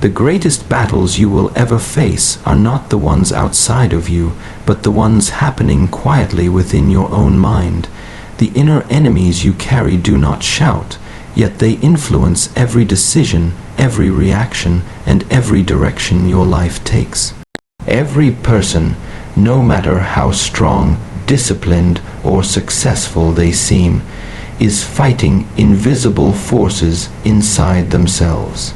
The greatest battles you will ever face are not the ones outside of you, but the ones happening quietly within your own mind. The inner enemies you carry do not shout, yet they influence every decision, every reaction, and every direction your life takes. Every person, no matter how strong, disciplined, or successful they seem, is fighting invisible forces inside themselves.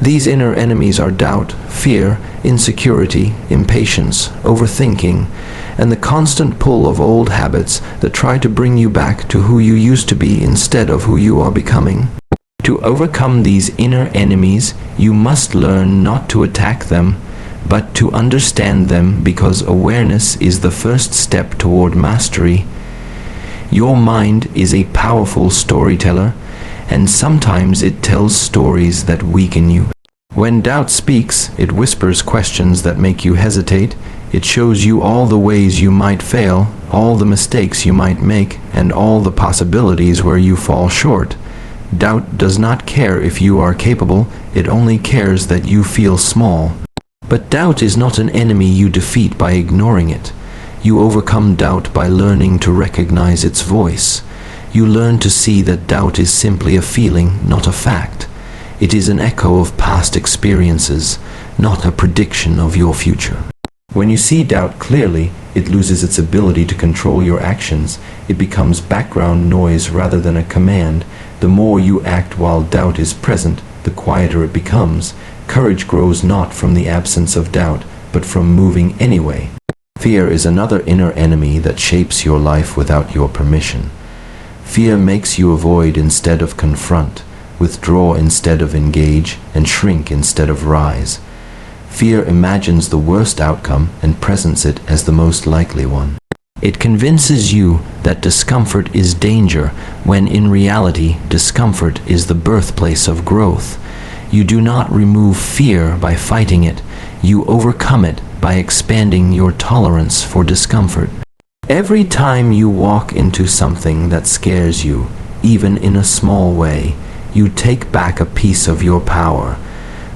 These inner enemies are doubt, fear, insecurity, impatience, overthinking, and the constant pull of old habits that try to bring you back to who you used to be instead of who you are becoming. To overcome these inner enemies, you must learn not to attack them, but to understand them, because awareness is the first step toward mastery. Your mind is a powerful storyteller, and sometimes it tells stories that weaken you. When doubt speaks, it whispers questions that make you hesitate. It shows you all the ways you might fail, all the mistakes you might make, and all the possibilities where you fall short. Doubt does not care if you are capable, it only cares that you feel small. But doubt is not an enemy you defeat by ignoring it. You overcome doubt by learning to recognize its voice. You learn to see that doubt is simply a feeling, not a fact. It is an echo of past experiences, not a prediction of your future. When you see doubt clearly, it loses its ability to control your actions. It becomes background noise rather than a command. The more you act while doubt is present, the quieter it becomes. Courage grows not from the absence of doubt, but from moving anyway. Fear is another inner enemy that shapes your life without your permission. Fear makes you avoid instead of confront, withdraw instead of engage, and shrink instead of rise. Fear imagines the worst outcome and presents it as the most likely one. It convinces you that discomfort is danger, when in reality, discomfort is the birthplace of growth. You do not remove fear by fighting it. You overcome it by expanding your tolerance for discomfort. Every time you walk into something that scares you, even in a small way, you take back a piece of your power.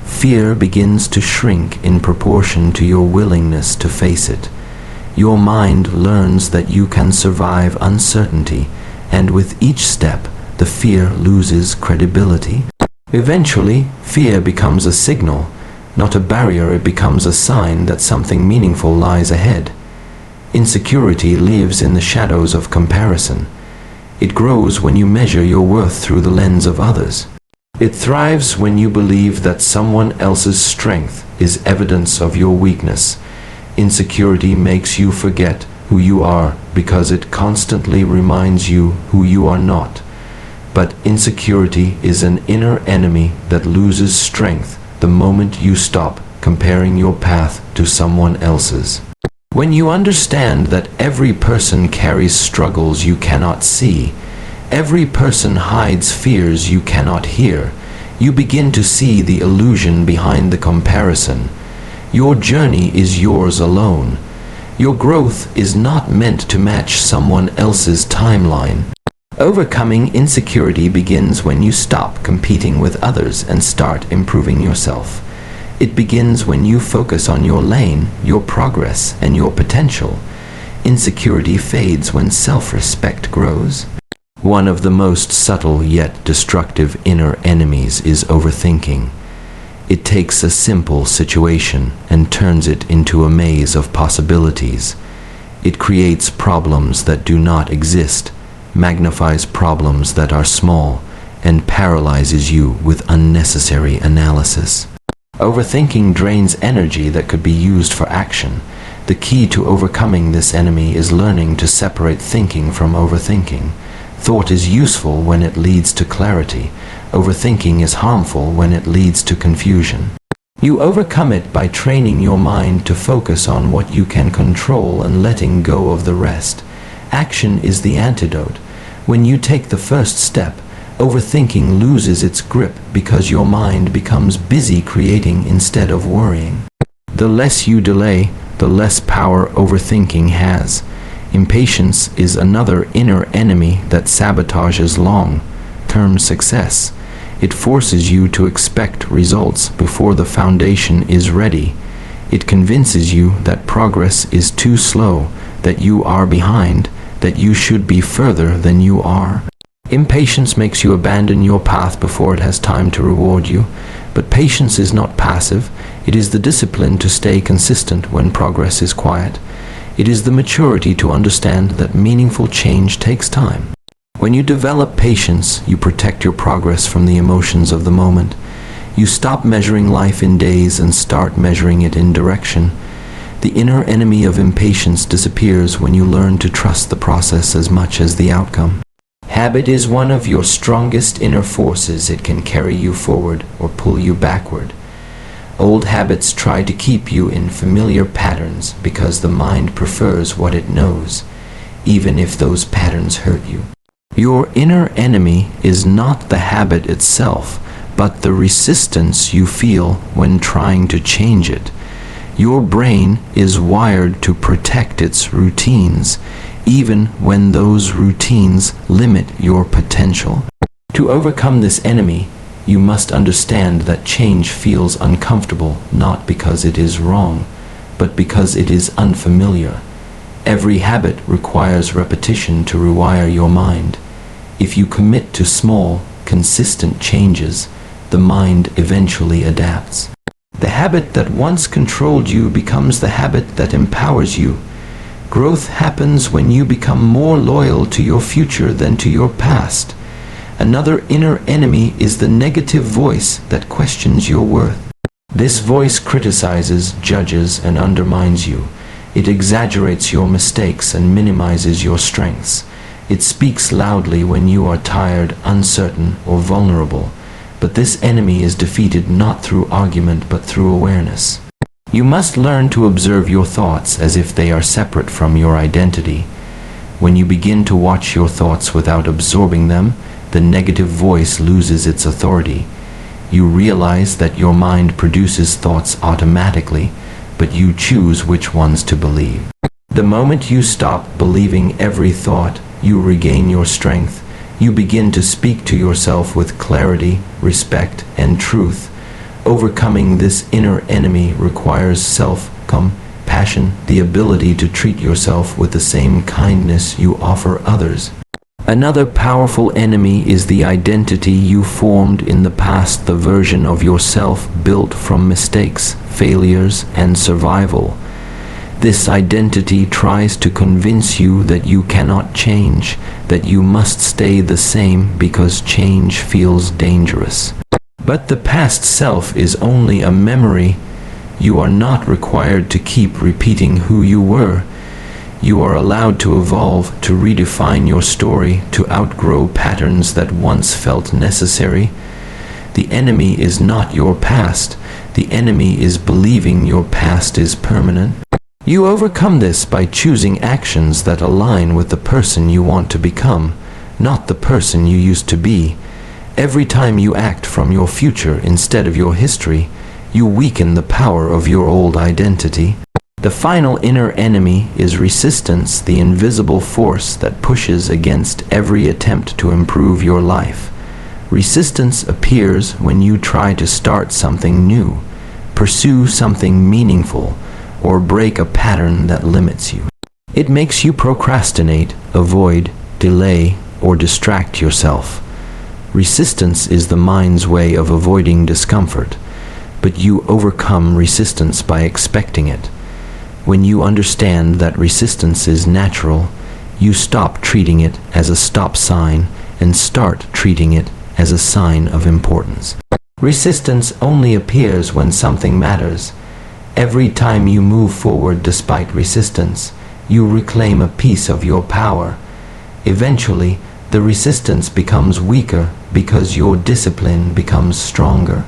Fear begins to shrink in proportion to your willingness to face it. Your mind learns that you can survive uncertainty, and with each step, the fear loses credibility. Eventually, fear becomes a signal, not a barrier. It becomes a sign that something meaningful lies ahead. Insecurity lives in the shadows of comparison. It grows when you measure your worth through the lens of others. It thrives when you believe that someone else's strength is evidence of your weakness. Insecurity makes you forget who you are because it constantly reminds you who you are not. But insecurity is an inner enemy that loses strength the moment you stop comparing your path to someone else's. When you understand that every person carries struggles you cannot see, every person hides fears you cannot hear, you begin to see the illusion behind the comparison. Your journey is yours alone. Your growth is not meant to match someone else's timeline. Overcoming insecurity begins when you stop competing with others and start improving yourself. It begins when you focus on your lane, your progress, and your potential. Insecurity fades when self-respect grows. One of the most subtle yet destructive inner enemies is overthinking. It takes a simple situation and turns it into a maze of possibilities. It creates problems that do not exist, magnifies problems that are small, and paralyzes you with unnecessary analysis. Overthinking drains energy that could be used for action. The key to overcoming this enemy is learning to separate thinking from overthinking. Thought is useful when it leads to clarity. Overthinking is harmful when it leads to confusion. You overcome it by training your mind to focus on what you can control and letting go of the rest. Action is the antidote. When you take the first step, overthinking loses its grip because your mind becomes busy creating instead of worrying. The less you delay, the less power overthinking has. Impatience is another inner enemy that sabotages long-term success. It forces you to expect results before the foundation is ready. It convinces you that progress is too slow, that you are behind, that you should be further than you are. Impatience makes you abandon your path before it has time to reward you. But patience is not passive. It is the discipline to stay consistent when progress is quiet. It is the maturity to understand that meaningful change takes time. When you develop patience, you protect your progress from the emotions of the moment. You stop measuring life in days and start measuring it in direction. The inner enemy of impatience disappears when you learn to trust the process as much as the outcome. Habit is one of your strongest inner forces. It can carry you forward or pull you backward. Old habits try to keep you in familiar patterns because the mind prefers what it knows, even if those patterns hurt you. Your inner enemy is not the habit itself, but the resistance you feel when trying to change it. Your brain is wired to protect its routines, even when those routines limit your potential. To overcome this enemy, you must understand that change feels uncomfortable not because it is wrong, but because it is unfamiliar. Every habit requires repetition to rewire your mind. If you commit to small, consistent changes, the mind eventually adapts. The habit that once controlled you becomes the habit that empowers you. Growth happens when you become more loyal to your future than to your past. Another inner enemy is the negative voice that questions your worth. This voice criticizes, judges, and undermines you. It exaggerates your mistakes and minimizes your strengths. It speaks loudly when you are tired, uncertain, or vulnerable. But this enemy is defeated not through argument but through awareness. You must learn to observe your thoughts as if they are separate from your identity. When you begin to watch your thoughts without absorbing them, the negative voice loses its authority. You realize that your mind produces thoughts automatically, but you choose which ones to believe. The moment you stop believing every thought, you regain your strength. You begin to speak to yourself with clarity, respect, and truth. Overcoming this inner enemy requires self-compassion, the ability to treat yourself with the same kindness you offer others. Another powerful enemy is the identity you formed in the past, the version of yourself built from mistakes, failures, and survival. This identity tries to convince you that you cannot change, that you must stay the same because change feels dangerous. But the past self is only a memory. You are not required to keep repeating who you were. You are allowed to evolve, to redefine your story, to outgrow patterns that once felt necessary. The enemy is not your past. The enemy is believing your past is permanent. You overcome this by choosing actions that align with the person you want to become, not the person you used to be. Every time you act from your future instead of your history, you weaken the power of your old identity. The final inner enemy is resistance, the invisible force that pushes against every attempt to improve your life. Resistance appears when you try to start something new, pursue something meaningful, or break a pattern that limits you. It makes you procrastinate, avoid, delay, or distract yourself. Resistance is the mind's way of avoiding discomfort, but you overcome resistance by expecting it. When you understand that resistance is natural, you stop treating it as a stop sign and start treating it as a sign of importance. Resistance only appears when something matters. Every time you move forward despite resistance, you reclaim a piece of your power. Eventually, the resistance becomes weaker because your discipline becomes stronger.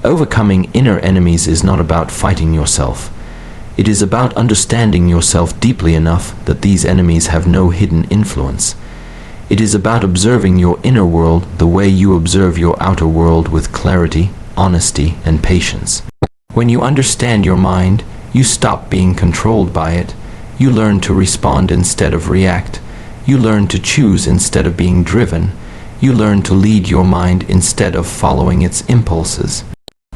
Overcoming inner enemies is not about fighting yourself. It is about understanding yourself deeply enough that these enemies have no hidden influence. It is about observing your inner world the way you observe your outer world, with clarity, honesty, and patience. When you understand your mind, you stop being controlled by it. You learn to respond instead of react. You learn to choose instead of being driven. You learn to lead your mind instead of following its impulses.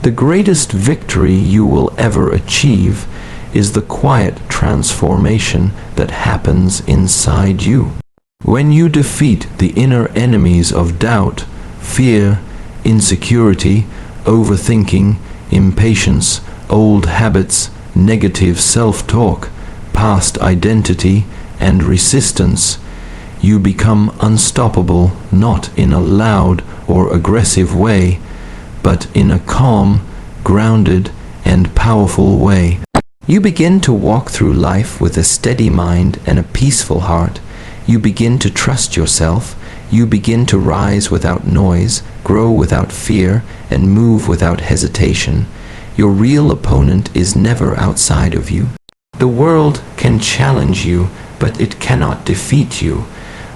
The greatest victory you will ever achieve is the quiet transformation that happens inside you. When you defeat the inner enemies of doubt, fear, insecurity, overthinking, impatience, old habits, negative self-talk, past identity, and resistance, you become unstoppable, not in a loud or aggressive way, but in a calm, grounded, and powerful way. You begin to walk through life with a steady mind and a peaceful heart. You begin to trust yourself. You begin to rise without noise, grow without fear, and move without hesitation. Your real opponent is never outside of you. The world can challenge you, but it cannot defeat you.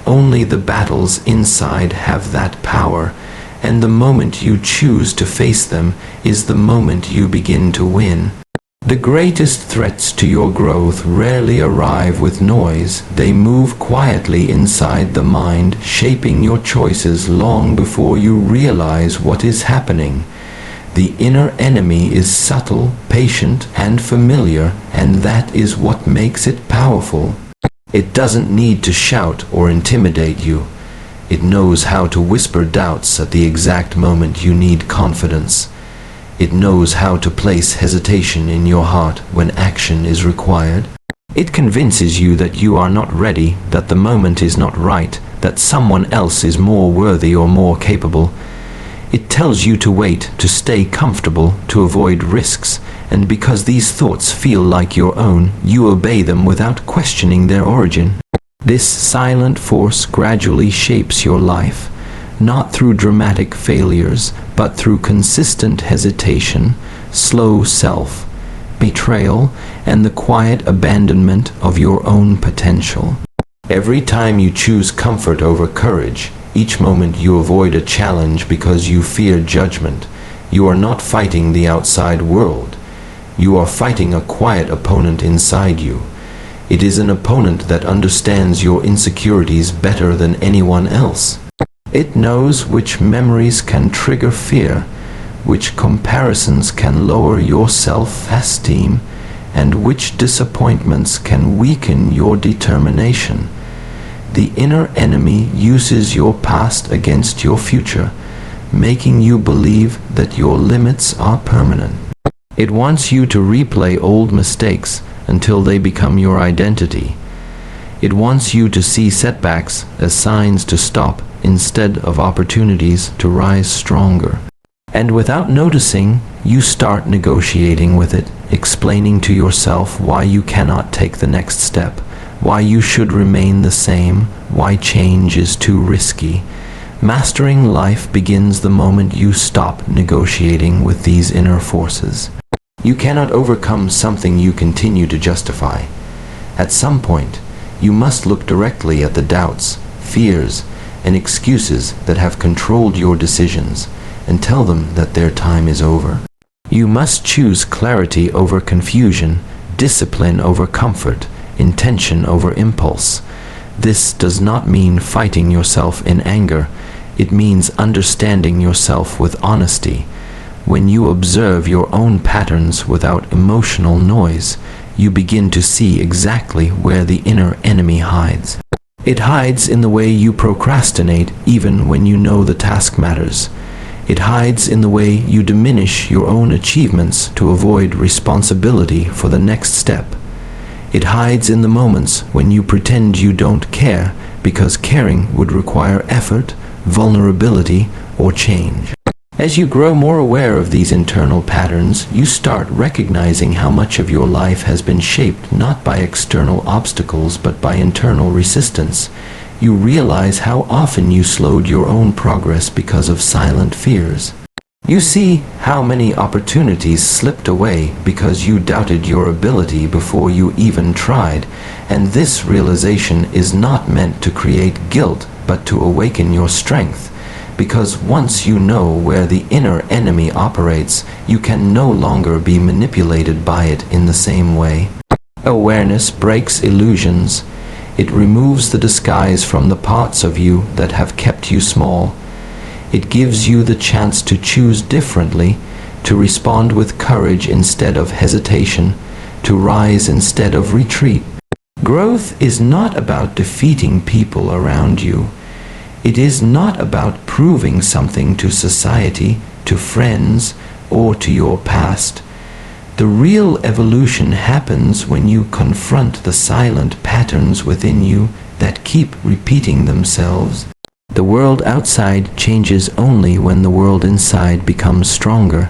Only the battles inside have that power, and the moment you choose to face them is the moment you begin to win. The greatest threats to your growth rarely arrive with noise. They move quietly inside the mind, shaping your choices long before you realize what is happening. The inner enemy is subtle, patient, and familiar, and that is what makes it powerful. It doesn't need to shout or intimidate you. It knows how to whisper doubts at the exact moment you need confidence. It knows how to place hesitation in your heart when action is required. It convinces you that you are not ready, that the moment is not right, that someone else is more worthy or more capable. It tells you to wait, to stay comfortable, to avoid risks, and because these thoughts feel like your own, you obey them without questioning their origin. This silent force gradually shapes your life, not through dramatic failures, but through consistent hesitation, slow self-betrayal, and the quiet abandonment of your own potential. Every time you choose comfort over courage, each moment you avoid a challenge because you fear judgment, you are not fighting the outside world. You are fighting a quiet opponent inside you. It is an opponent that understands your insecurities better than anyone else. It knows which memories can trigger fear, which comparisons can lower your self-esteem, and which disappointments can weaken your determination. The inner enemy uses your past against your future, making you believe that your limits are permanent. It wants you to replay old mistakes until they become your identity. It wants you to see setbacks as signs to stop instead of opportunities to rise stronger. And without noticing, you start negotiating with it, explaining to yourself why you cannot take the next step, why you should remain the same, why change is too risky. Mastering life begins the moment you stop negotiating with these inner forces. You cannot overcome something you continue to justify. At some point, you must look directly at the doubts, fears, and excuses that have controlled your decisions and tell them that their time is over. You must choose clarity over confusion, discipline over comfort, intention over impulse. This does not mean fighting yourself in anger. It means understanding yourself with honesty. When you observe your own patterns without emotional noise, you begin to see exactly where the inner enemy hides. It hides in the way you procrastinate even when you know the task matters. It hides in the way you diminish your own achievements to avoid responsibility for the next step. It hides in the moments when you pretend you don't care because caring would require effort, vulnerability, or change. As you grow more aware of these internal patterns, you start recognizing how much of your life has been shaped not by external obstacles but by internal resistance. You realize how often you slowed your own progress because of silent fears. You see how many opportunities slipped away because you doubted your ability before you even tried, and this realization is not meant to create guilt but to awaken your strength. Because once you know where the inner enemy operates, you can no longer be manipulated by it in the same way. Awareness breaks illusions. It removes the disguise from the parts of you that have kept you small. It gives you the chance to choose differently, to respond with courage instead of hesitation, to rise instead of retreat. Growth is not about defeating people around you. It is not about proving something to society, to friends, or to your past. The real evolution happens when you confront the silent patterns within you that keep repeating themselves. The world outside changes only when the world inside becomes stronger.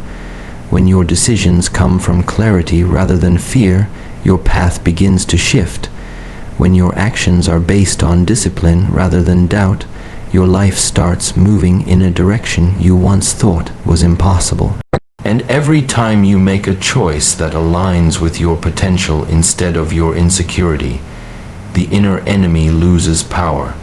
When your decisions come from clarity rather than fear, your path begins to shift. When your actions are based on discipline rather than doubt, your life starts moving in a direction you once thought was impossible. And every time you make a choice that aligns with your potential instead of your insecurity, the inner enemy loses power.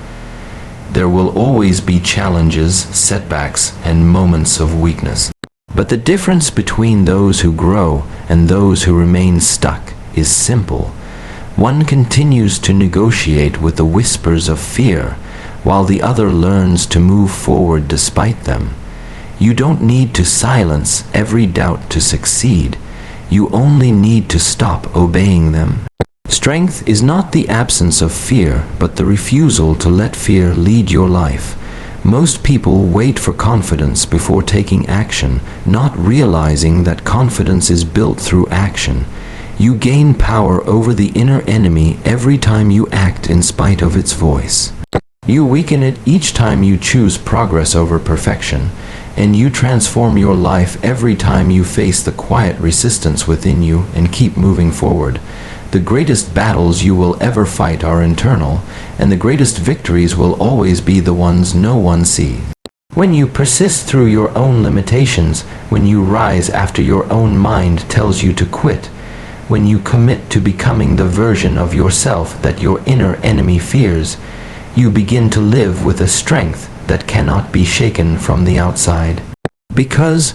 There will always be challenges, setbacks, and moments of weakness. But the difference between those who grow and those who remain stuck is simple. One continues to negotiate with the whispers of fear, while the other learns to move forward despite them. You don't need to silence every doubt to succeed. You only need to stop obeying them. Strength is not the absence of fear, but the refusal to let fear lead your life. Most people wait for confidence before taking action, not realizing that confidence is built through action. You gain power over the inner enemy every time you act in spite of its voice. You weaken it each time you choose progress over perfection, and you transform your life every time you face the quiet resistance within you and keep moving forward. The greatest battles you will ever fight are internal, and the greatest victories will always be the ones no one sees. When you persist through your own limitations, when you rise after your own mind tells you to quit, when you commit to becoming the version of yourself that your inner enemy fears, you begin to live with a strength that cannot be shaken from the outside. Because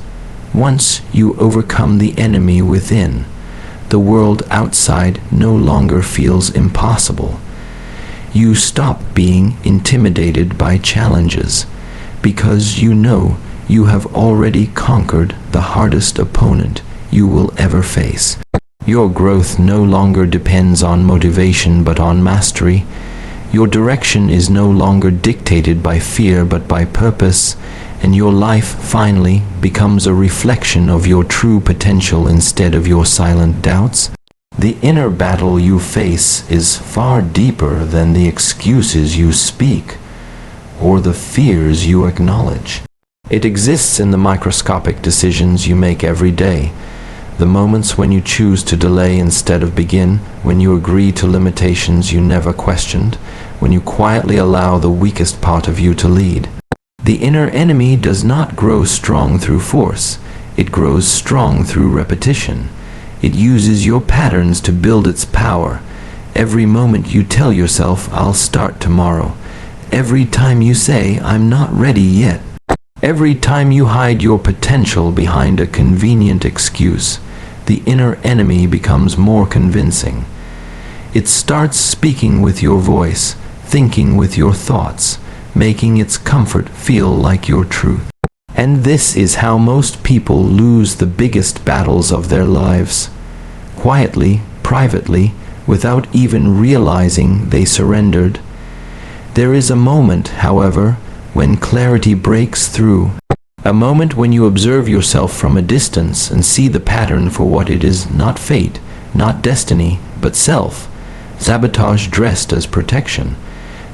once you overcome the enemy within, the world outside no longer feels impossible. You stop being intimidated by challenges because you know you have already conquered the hardest opponent you will ever face. Your growth no longer depends on motivation but on mastery. Your direction is no longer dictated by fear but by purpose, and your life finally becomes a reflection of your true potential instead of your silent doubts. The inner battle you face is far deeper than the excuses you speak or the fears you acknowledge. It exists in the microscopic decisions you make every day, the moments when you choose to delay instead of begin, when you agree to limitations you never questioned, when you quietly allow the weakest part of you to lead. The inner enemy does not grow strong through force. It grows strong through repetition. It uses your patterns to build its power. Every moment you tell yourself, "I'll start tomorrow." Every time you say, "I'm not ready yet." Every time you hide your potential behind a convenient excuse, the inner enemy becomes more convincing. It starts speaking with your voice, thinking with your thoughts, making its comfort feel like your truth. And this is how most people lose the biggest battles of their lives. Quietly, privately, without even realizing they surrendered. There is a moment, however, when clarity breaks through. A moment when you observe yourself from a distance and see the pattern for what it is: not fate, not destiny, but self-sabotage dressed as protection.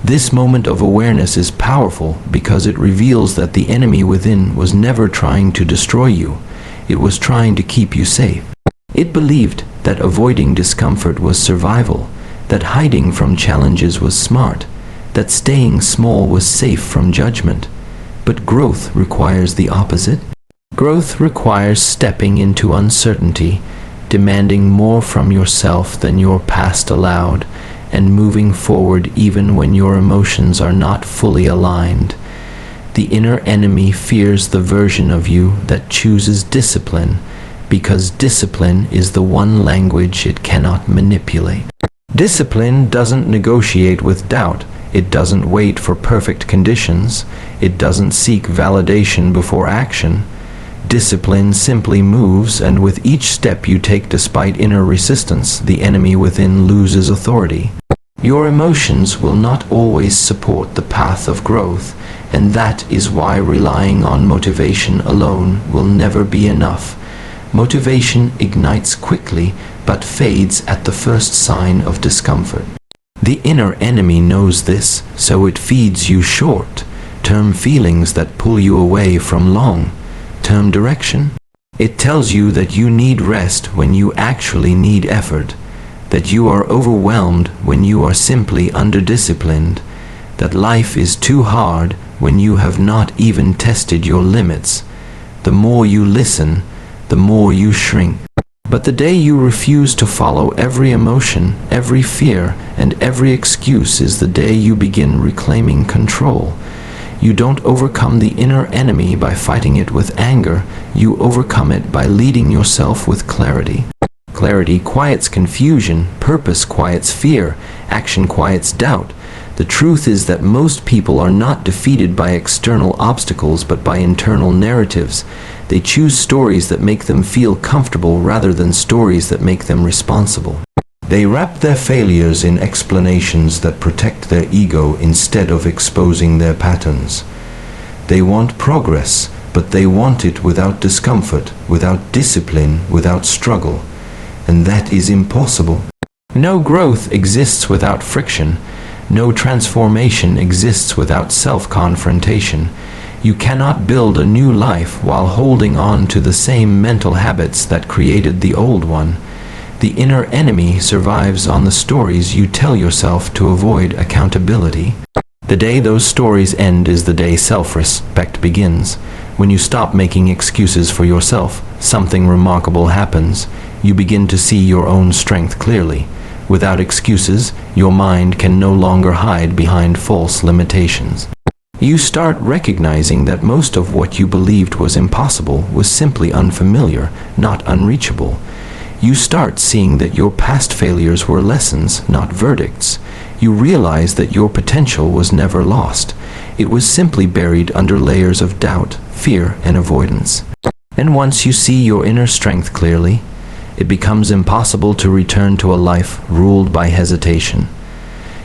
This moment of awareness is powerful because it reveals that the enemy within was never trying to destroy you. It was trying to keep you safe. It believed that avoiding discomfort was survival, that hiding from challenges was smart, that staying small was safe from judgment. But growth requires the opposite. Growth requires stepping into uncertainty, demanding more from yourself than your past allowed, and moving forward even when your emotions are not fully aligned. The inner enemy fears the version of you that chooses discipline, because discipline is the one language it cannot manipulate. Discipline doesn't negotiate with doubt, It doesn't wait for perfect conditions. It doesn't seek validation before action. Discipline simply moves, and with each step you take despite inner resistance, the enemy within loses authority. Your emotions will not always support the path of growth, and that is why relying on motivation alone will never be enough. Motivation ignites quickly, but fades at the first sign of discomfort. The inner enemy knows this, so it feeds you short-term feelings that pull you away from long-term direction. It tells you that you need rest when you actually need effort, that you are overwhelmed when you are simply under-disciplined, that life is too hard when you have not even tested your limits. The more you listen, the more you shrink. But the day you refuse to follow every emotion, every fear, and every excuse is the day you begin reclaiming control. You don't overcome the inner enemy by fighting it with anger. You overcome it by leading yourself with clarity. Clarity quiets confusion, purpose quiets fear, action quiets doubt. The truth is that most people are not defeated by external obstacles but by internal narratives. They choose stories that make them feel comfortable rather than stories that make them responsible. They wrap their failures in explanations that protect their ego instead of exposing their patterns. They want progress, but they want it without discomfort, without discipline, without struggle. And that is impossible. No growth exists without friction. No transformation exists without self-confrontation. You cannot build a new life while holding on to the same mental habits that created the old one. The inner enemy survives on the stories you tell yourself to avoid accountability. The day those stories end is the day self-respect begins. When you stop making excuses for yourself, something remarkable happens. You begin to see your own strength clearly. Without excuses, your mind can no longer hide behind false limitations. You start recognizing that most of what you believed was impossible was simply unfamiliar, not unreachable. You start seeing that your past failures were lessons, not verdicts. You realize that your potential was never lost. It was simply buried under layers of doubt, fear, and avoidance. And once you see your inner strength clearly, it becomes impossible to return to a life ruled by hesitation.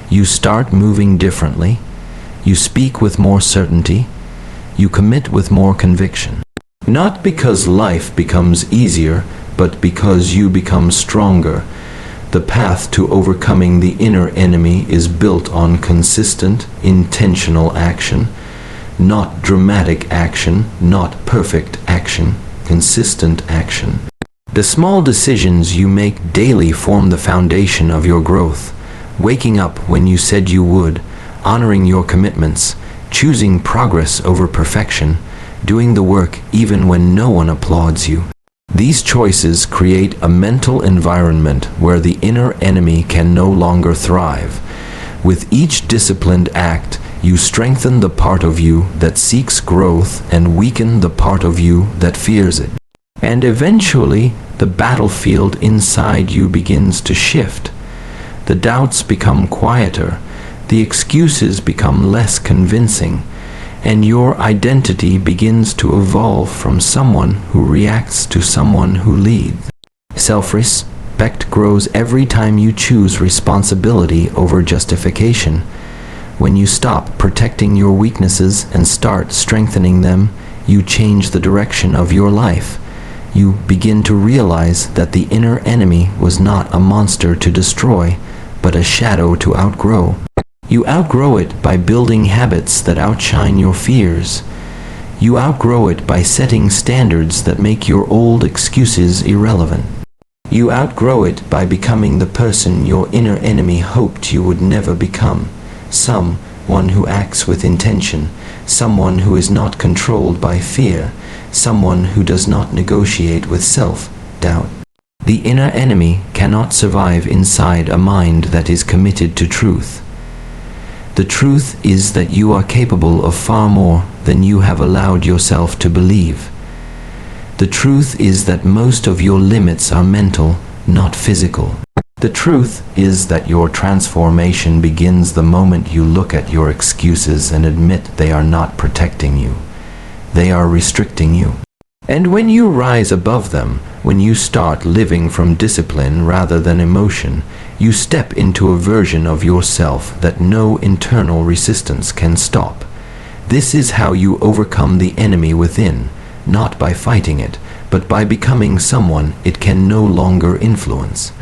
You start moving differently. You speak with more certainty. You commit with more conviction. Not because life becomes easier, but because you become stronger. The path to overcoming the inner enemy is built on consistent, intentional action. Not dramatic action, not perfect action, consistent action. The small decisions you make daily form the foundation of your growth. Waking up when you said you would, honoring your commitments, choosing progress over perfection, doing the work even when no one applauds you. These choices create a mental environment where the inner enemy can no longer thrive. With each disciplined act, you strengthen the part of you that seeks growth and weaken the part of you that fears it. And eventually, the battlefield inside you begins to shift. The doubts become quieter, the excuses become less convincing, and your identity begins to evolve from someone who reacts to someone who leads. Self-respect grows every time you choose responsibility over justification. When you stop protecting your weaknesses and start strengthening them, you change the direction of your life. You begin to realize that the inner enemy was not a monster to destroy, but a shadow to outgrow. You outgrow it by building habits that outshine your fears. You outgrow it by setting standards that make your old excuses irrelevant. You outgrow it by becoming the person your inner enemy hoped you would never become. Someone who acts with intention, someone who is not controlled by fear, someone who does not negotiate with self-doubt. The inner enemy cannot survive inside a mind that is committed to truth. The truth is that you are capable of far more than you have allowed yourself to believe. The truth is that most of your limits are mental, not physical. The truth is that your transformation begins the moment you look at your excuses and admit they are not protecting you. They are restricting you. And when you rise above them, when you start living from discipline rather than emotion, you step into a version of yourself that no internal resistance can stop. This is how you overcome the enemy within, not by fighting it, but by becoming someone it can no longer influence.